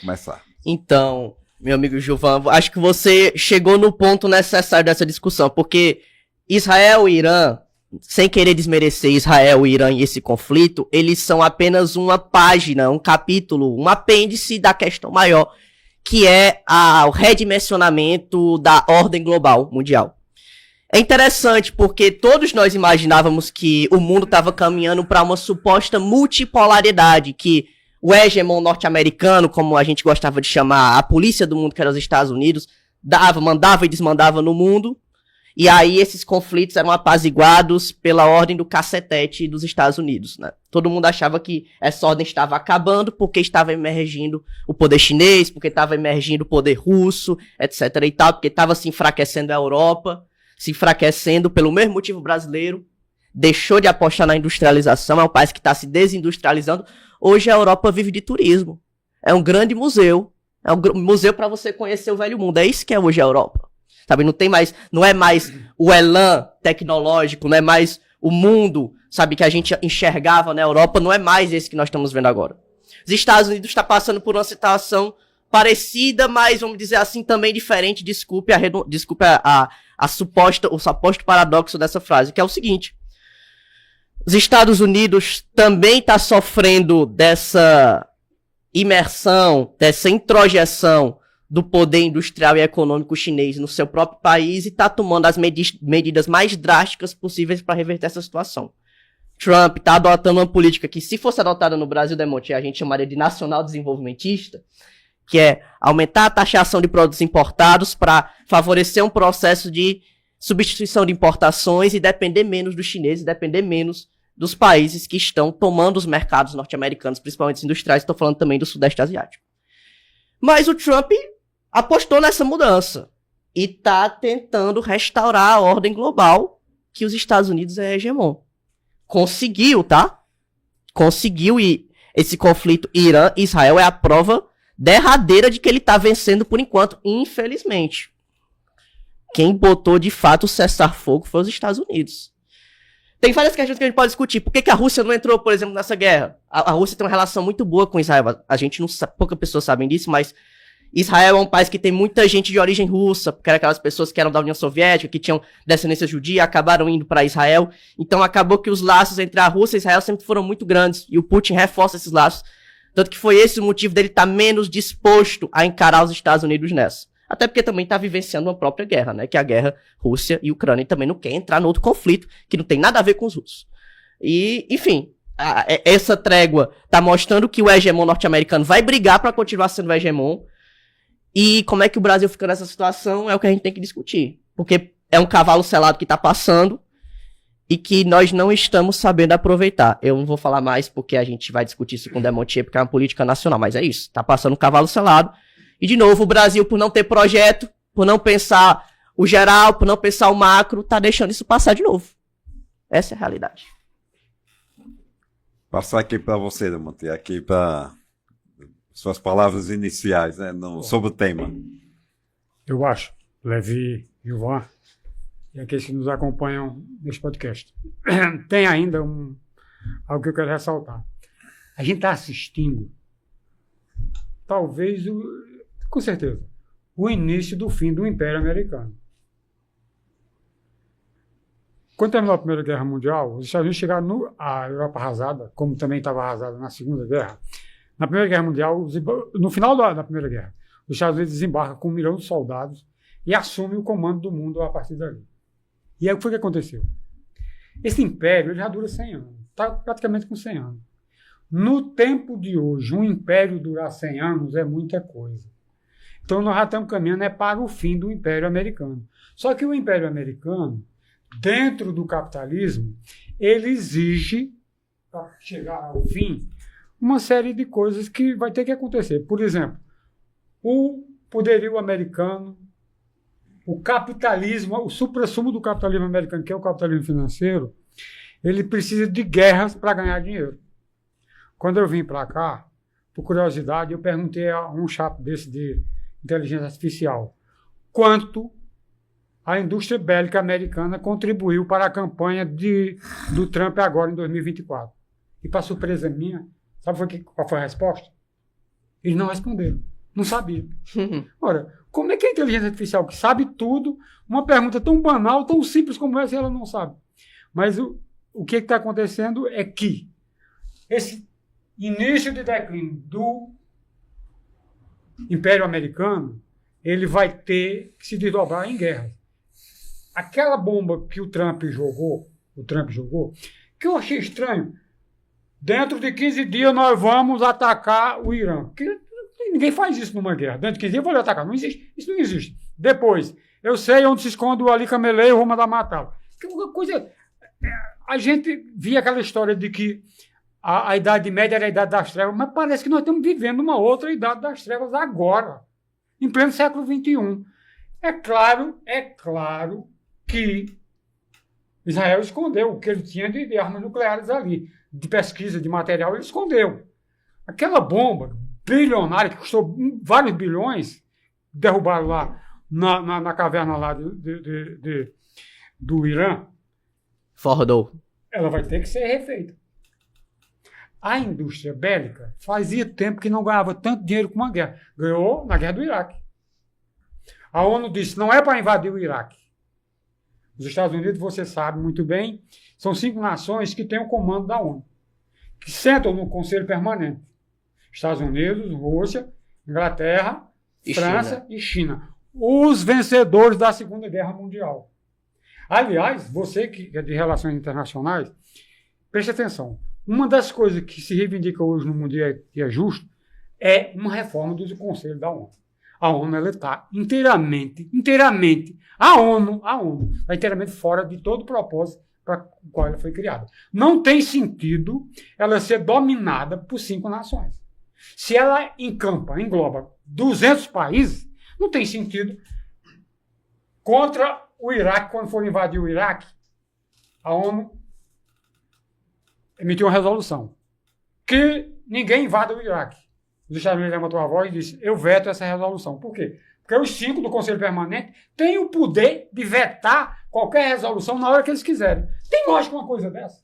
Começar. Então, meu amigo Gilvan, acho que você chegou no ponto necessário dessa discussão, porque Israel e Irã, sem querer desmerecer Israel e Irã e esse conflito, eles são apenas uma página, um capítulo, um apêndice da questão maior, que é o redimensionamento da ordem global mundial. É interessante porque todos nós imaginávamos que o mundo estava caminhando para uma suposta multipolaridade, que o hegemon norte-americano, como a gente gostava de chamar a polícia do mundo, que era os Estados Unidos, mandava e desmandava no mundo, e aí esses conflitos eram apaziguados pela ordem do cacetete dos Estados Unidos, né? Todo mundo achava que essa ordem estava acabando porque estava emergindo o poder chinês, porque estava emergindo o poder russo, etc. e tal, porque estava se enfraquecendo a Europa, se enfraquecendo pelo mesmo motivo brasileiro, deixou de apostar na industrialização, é um país que está se desindustrializando. Hoje a Europa vive de turismo. É um grande museu. É um museu para você conhecer o velho mundo. É isso que é hoje a Europa. Sabe, não é mais o elan tecnológico, não é mais o mundo, sabe, que a gente enxergava na Europa, não é mais esse que nós estamos vendo agora. Os Estados Unidos está passando por uma situação parecida, mas vamos dizer assim, também diferente. Desculpe o suposto paradoxo dessa frase, que é o seguinte: os Estados Unidos também está sofrendo dessa imersão, dessa introjeção do poder industrial e econômico chinês no seu próprio país e está tomando as medidas mais drásticas possíveis para reverter essa situação. Trump está adotando uma política que, se fosse adotada no Brasil, Demonte, a gente chamaria de nacional desenvolvimentista, que é aumentar a taxação de produtos importados para favorecer um processo de substituição de importações e depender menos dos chineses, depender menos dos países que estão tomando os mercados norte-americanos, principalmente os industriais. Estou falando também do Sudeste Asiático. Mas o Trump apostou nessa mudança e está tentando restaurar a ordem global que os Estados Unidos é hegemon. Conseguiu, tá? Conseguiu, e esse conflito Irã-Israel é a prova derradeira de que ele está vencendo por enquanto, infelizmente. Quem botou de fato o cessar-fogo foi os Estados Unidos. Tem várias questões que a gente pode discutir. Por que a Rússia não entrou, por exemplo, nessa guerra? A Rússia tem uma relação muito boa com Israel. A gente não sabe, poucas pessoas sabem disso, mas Israel é um país que tem muita gente de origem russa, porque eram aquelas pessoas que eram da União Soviética, que tinham descendência judia, acabaram indo para Israel. Então acabou que os laços entre a Rússia e Israel sempre foram muito grandes, e o Putin reforça esses laços. Tanto que foi esse o motivo dele estar menos disposto a encarar os Estados Unidos nessa. Até porque também está vivenciando uma própria guerra, né? Que é a guerra Rússia e Ucrânia, e também não quer entrar no outro conflito, que não tem nada a ver com os russos. E, enfim, essa trégua está mostrando que o hegemon norte-americano vai brigar para continuar sendo o hegemon. E como é que o Brasil fica nessa situação é o que a gente tem que discutir. Porque é um cavalo selado que está passando e que nós não estamos sabendo aproveitar. Eu não vou falar mais porque a gente vai discutir isso com o Demontier, porque é uma política nacional, mas é isso. Está passando um cavalo selado. E, de novo, o Brasil, por não ter projeto, por não pensar o geral, por não pensar o macro, está deixando isso passar de novo. Essa é a realidade. Passar aqui para você, Demontier, aqui para suas palavras iniciais, né, sobre o tema. Eu acho, Levi, Gilvan e aqueles que nos acompanham neste podcast. Tem ainda algo que eu quero ressaltar. A gente está assistindo, talvez, com certeza, o início do fim do Império Americano. Quando terminou a Primeira Guerra Mundial, os Estados Unidos chegaram à Europa arrasada, como também estava arrasada na Segunda Guerra. Na Primeira Guerra Mundial, no final da Primeira Guerra, os Estados Unidos desembarcam com 1 milhão de soldados e assumem o comando do mundo a partir dali. E aí o que foi que aconteceu? Esse império já dura 100 anos, está praticamente com 100 anos. No tempo de hoje, um império durar 100 anos é muita coisa. Então nós já estamos caminhando para o fim do Império Americano. Só que o Império Americano, dentro do capitalismo, ele exige, para chegar ao fim, uma série de coisas que vai ter que acontecer. Por exemplo, o poderio americano, o capitalismo, o suprassumo do capitalismo americano, que é o capitalismo financeiro, ele precisa de guerras para ganhar dinheiro. Quando eu vim para cá, por curiosidade, eu perguntei a um chapo desse de inteligência artificial quanto a indústria bélica americana contribuiu para a campanha do Trump agora em 2024. E, para surpresa minha, sabe qual foi a resposta? Eles não responderam. Não sabiam. Ora, como é que a inteligência artificial, que sabe tudo, uma pergunta tão banal, tão simples como essa, ela não sabe? Mas o que está acontecendo é que esse início de declínio do Império Americano, ele vai ter que se desdobrar em guerras. Aquela bomba que o Trump jogou, que eu achei estranho, dentro de 15 dias nós vamos atacar o Irã. Ninguém faz isso numa guerra. Dentro de 15 dias eu vou lhe atacar. Não existe. Isso não existe. Depois, eu sei onde se esconde o Ali Khamenei, eu vou mandar matá-lo. Coisa. A gente via aquela história de que a Idade Média era a Idade das Trevas, mas parece que nós estamos vivendo uma outra Idade das Trevas agora, em pleno século XXI. É claro que Israel escondeu o que ele tinha de armas nucleares ali, de pesquisa, de material, ele escondeu. Aquela bomba bilionária, que custou vários bilhões, derrubaram lá na caverna lá do Irã, Fordou. ela vai ter que ser refeita. A indústria bélica fazia tempo que não ganhava tanto dinheiro com uma guerra. Ganhou na guerra do Iraque. A ONU disse, não é para invadir o Iraque. Os Estados Unidos, você sabe muito bem, são 5 nações que têm o comando da ONU, que sentam no Conselho Permanente. Estados Unidos, Rússia, Inglaterra, França e China. Os vencedores da Segunda Guerra Mundial. Aliás, você que é de relações internacionais, preste atenção. Uma das coisas que se reivindica hoje no mundo e é justo é uma reforma do Conselho da ONU. A ONU está inteiramente, a ONU está inteiramente fora de todo o propósito para o qual ela foi criada. Não tem sentido ela ser dominada por 5 nações. Se ela engloba 200 países, não tem sentido. Contra o Iraque, quando for invadir o Iraque, a ONU emitiu uma resolução que ninguém invada o Iraque. Os Estados Unidos levantou a voz e disse, eu veto essa resolução. Por quê? Porque os 5 do Conselho Permanente têm o poder de vetar qualquer resolução na hora que eles quiserem. Tem lógica uma coisa dessa?